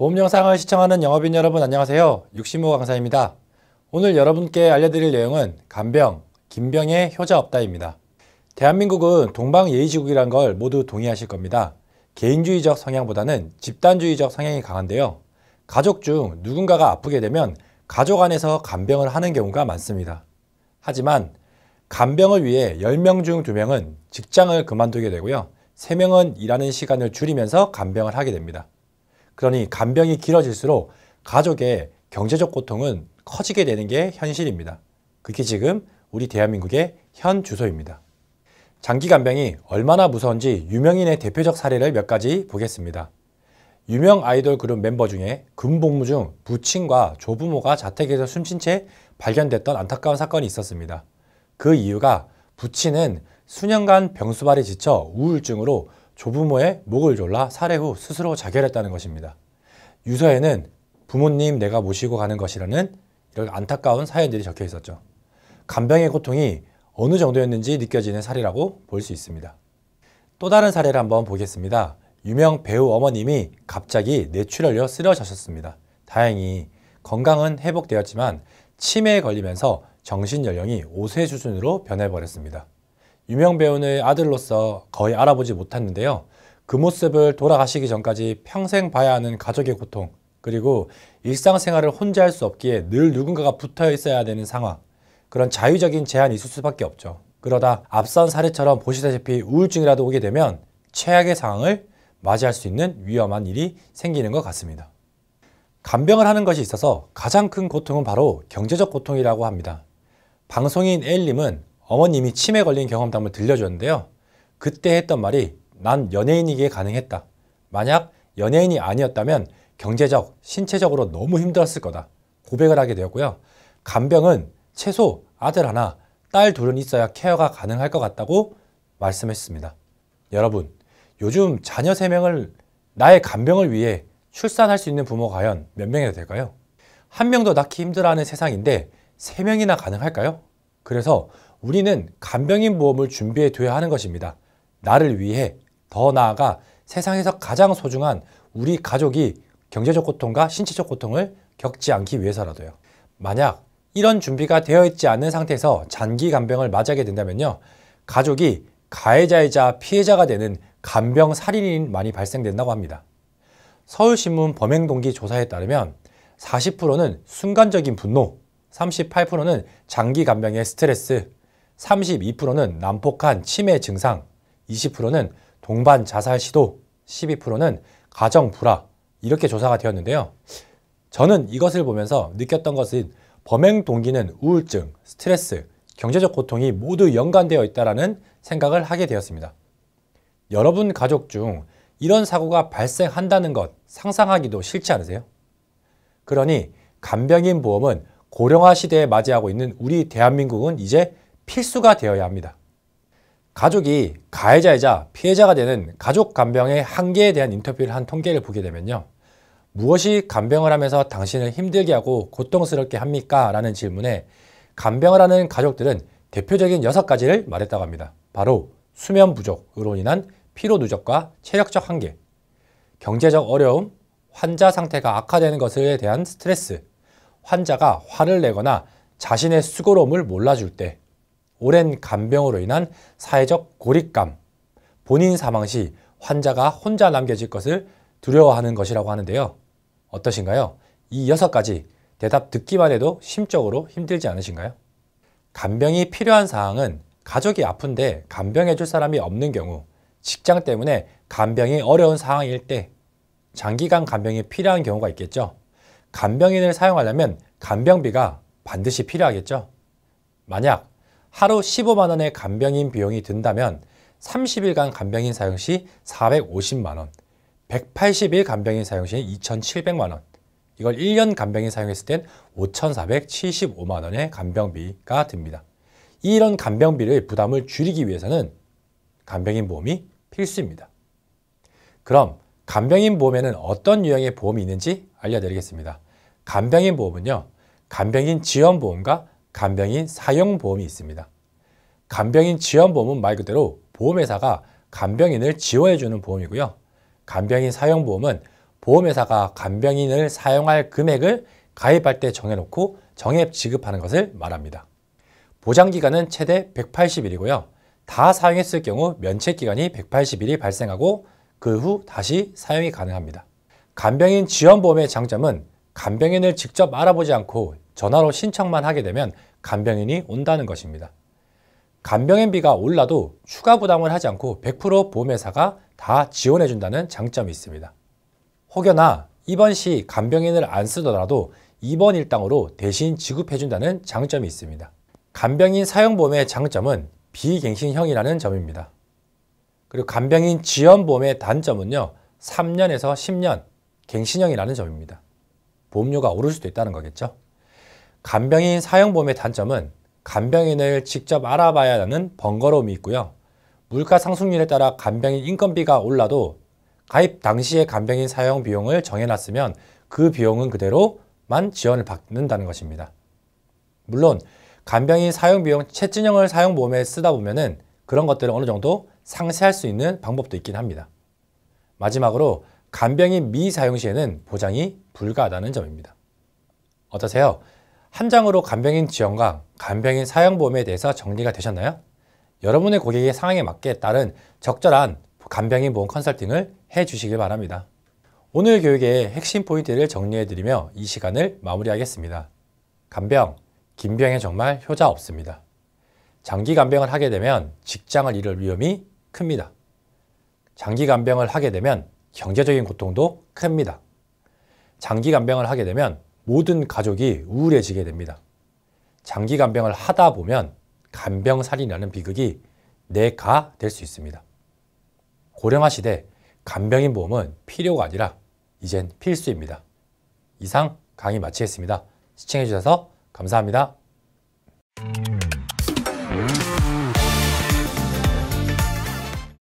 보험 영상을 시청하는 영업인 여러분 안녕하세요. 육신모 강사입니다. 오늘 여러분께 알려드릴 내용은 간병, 긴병의 효자 없다입니다. 대한민국은 동방예의지국이란 걸 모두 동의하실 겁니다. 개인주의적 성향보다는 집단주의적 성향이 강한데요. 가족 중 누군가가 아프게 되면 가족 안에서 간병을 하는 경우가 많습니다. 하지만 간병을 위해 10명 중 2명은 직장을 그만두게 되고요. 3명은 일하는 시간을 줄이면서 간병을 하게 됩니다. 그러니 간병이 길어질수록 가족의 경제적 고통은 커지게 되는 게 현실입니다. 그게 지금 우리 대한민국의 현 주소입니다. 장기 간병이 얼마나 무서운지 유명인의 대표적 사례를 몇 가지 보겠습니다. 유명 아이돌 그룹 멤버 중에 군복무 중 부친과 조부모가 자택에서 숨진 채 발견됐던 안타까운 사건이 있었습니다. 그 이유가 부친은 수년간 병수발에 지쳐 우울증으로 조부모의 목을 졸라 살해 후 스스로 자결했다는 것입니다. 유서에는 부모님 내가 모시고 가는 것이라는 이런 안타까운 사연들이 적혀 있었죠. 간병의 고통이 어느 정도였는지 느껴지는 사례라고 볼 수 있습니다. 또 다른 사례를 한번 보겠습니다. 유명 배우 어머님이 갑자기 뇌출혈로 쓰러졌습니다. 다행히 건강은 회복되었지만 치매에 걸리면서 정신 연령이 5세 수준으로 변해버렸습니다. 유명 배우의 아들로서 거의 알아보지 못했는데요. 그 모습을 돌아가시기 전까지 평생 봐야 하는 가족의 고통, 그리고 일상생활을 혼자 할 수 없기에 늘 누군가가 붙어 있어야 되는 상황, 그런 자유적인 제한이 있을 수밖에 없죠. 그러다 앞선 사례처럼 보시다시피 우울증이라도 오게 되면 최악의 상황을 맞이할 수 있는 위험한 일이 생기는 것 같습니다. 간병을 하는 것이 있어서 가장 큰 고통은 바로 경제적 고통이라고 합니다. 방송인 L님은 어머님이 치매 걸린 경험담을 들려줬는데요. 그때 했던 말이 난 연예인이기에 가능했다. 만약 연예인이 아니었다면 경제적, 신체적으로 너무 힘들었을 거다. 고백을 하게 되었고요. 간병은 최소 아들 하나, 딸 둘은 있어야 케어가 가능할 것 같다고 말씀했습니다. 여러분, 요즘 자녀 3명을 나의 간병을 위해 출산할 수 있는 부모가 과연 몇 명이나 될까요? 한 명도 낳기 힘들어하는 세상인데 3명이나 가능할까요? 그래서 우리는 간병인 보험을 준비해 둬야 하는 것입니다. 나를 위해, 더 나아가 세상에서 가장 소중한 우리 가족이 경제적 고통과 신체적 고통을 겪지 않기 위해서라도요. 만약 이런 준비가 되어 있지 않은 상태에서 장기 간병을 맞이하게 된다면요. 가족이 가해자이자 피해자가 되는 간병 살인이 많이 발생된다고 합니다. 서울신문 범행동기 조사에 따르면 40%는 순간적인 분노, 38%는 장기 간병의 스트레스, 32%는 난폭한 치매 증상, 20%는 동반 자살 시도, 12%는 가정 불화, 이렇게 조사가 되었는데요. 저는 이것을 보면서 느꼈던 것은 범행 동기는 우울증, 스트레스, 경제적 고통이 모두 연관되어 있다는 생각을 하게 되었습니다. 여러분 가족 중 이런 사고가 발생한다는 것 상상하기도 싫지 않으세요? 그러니 간병인 보험은 고령화 시대에 맞이하고 있는 우리 대한민국은 이제 필수가 되어야 합니다. 가족이 가해자이자 피해자가 되는 가족 간병의 한계에 대한 인터뷰를 한 통계를 보게 되면요. 무엇이 간병을 하면서 당신을 힘들게 하고 고통스럽게 합니까? 라는 질문에 간병을 하는 가족들은 대표적인 6가지를 말했다고 합니다. 바로 수면 부족으로 인한 피로 누적과 체력적 한계, 경제적 어려움, 환자 상태가 악화되는 것에 대한 스트레스, 환자가 화를 내거나 자신의 수고로움을 몰라줄 때, 오랜 간병으로 인한 사회적 고립감, 본인 사망 시 환자가 혼자 남겨질 것을 두려워하는 것이라고 하는데요. 어떠신가요? 이 6가지 대답 듣기만 해도 심적으로 힘들지 않으신가요? 간병이 필요한 사항은 가족이 아픈데 간병해 줄 사람이 없는 경우, 직장 때문에 간병이 어려운 상황일 때, 장기간 간병이 필요한 경우가 있겠죠. 간병인을 사용하려면 간병비가 반드시 필요하겠죠. 만약 하루 15만 원의 간병인 비용이 든다면 30일간 간병인 사용 시 450만 원, 180일 간병인 사용 시 2,700만 원, 이걸 1년 간병인 사용했을 땐 5,475만 원의 간병비가 듭니다. 이런 간병비를 부담을 줄이기 위해서는 간병인 보험이 필수입니다. 그럼 간병인 보험에는 어떤 유형의 보험이 있는지 알려드리겠습니다. 간병인 보험은요, 간병인 지원보험과 간병인 사용보험이 있습니다. 간병인 지원보험은 말 그대로 보험회사가 간병인을 지원해주는 보험이고요. 간병인 사용보험은 보험회사가 간병인을 사용할 금액을 가입할 때 정해놓고 정액 지급하는 것을 말합니다. 보장기간은 최대 180일이고요. 다 사용했을 경우 면책기간이 180일이 발생하고 그 후 다시 사용이 가능합니다. 간병인 지원보험의 장점은 간병인을 직접 알아보지 않고 전화로 신청만 하게 되면 간병인이 온다는 것입니다. 간병인비가 올라도 추가 부담을 하지 않고 100% 보험회사가 다 지원해준다는 장점이 있습니다. 혹여나 입원 시 간병인을 안 쓰더라도 입원 일당으로 대신 지급해준다는 장점이 있습니다. 간병인 사용보험의 장점은 비갱신형이라는 점입니다. 그리고 간병인 지원보험의 단점은요, 3년에서 10년 갱신형이라는 점입니다. 보험료가 오를 수도 있다는 거겠죠. 간병인 사용보험의 단점은 간병인을 직접 알아봐야 하는 번거로움이 있고요. 물가 상승률에 따라 간병인 인건비가 올라도 가입 당시의 간병인 사용 비용을 정해놨으면 그 비용은 그대로만 지원을 받는다는 것입니다. 물론 간병인 사용 비용 채진형을 사용보험에 쓰다 보면은 그런 것들을 어느 정도 상쇄할 수 있는 방법도 있긴 합니다. 마지막으로 간병인 미사용 시에는 보장이 불가하다는 점입니다. 어떠세요? 한 장으로 간병인 지원과 간병인 사용보험에 대해서 정리가 되셨나요? 여러분의 고객의 상황에 맞게 따른 적절한 간병인 보험 컨설팅을 해주시길 바랍니다. 오늘 교육의 핵심 포인트를 정리해드리며 이 시간을 마무리하겠습니다. 간병, 긴병에 정말 효자 없습니다. 장기 간병을 하게 되면 직장을 잃을 위험이 큽니다. 장기 간병을 하게 되면 경제적인 고통도 큽니다. 장기 간병을 하게 되면 모든 가족이 우울해지게 됩니다. 장기 간병을 하다 보면 간병살인이라는 비극이 내가 될 수 있습니다. 고령화 시대 간병인 보험은 필요가 아니라 이젠 필수입니다. 이상 강의 마치겠습니다. 시청해주셔서 감사합니다.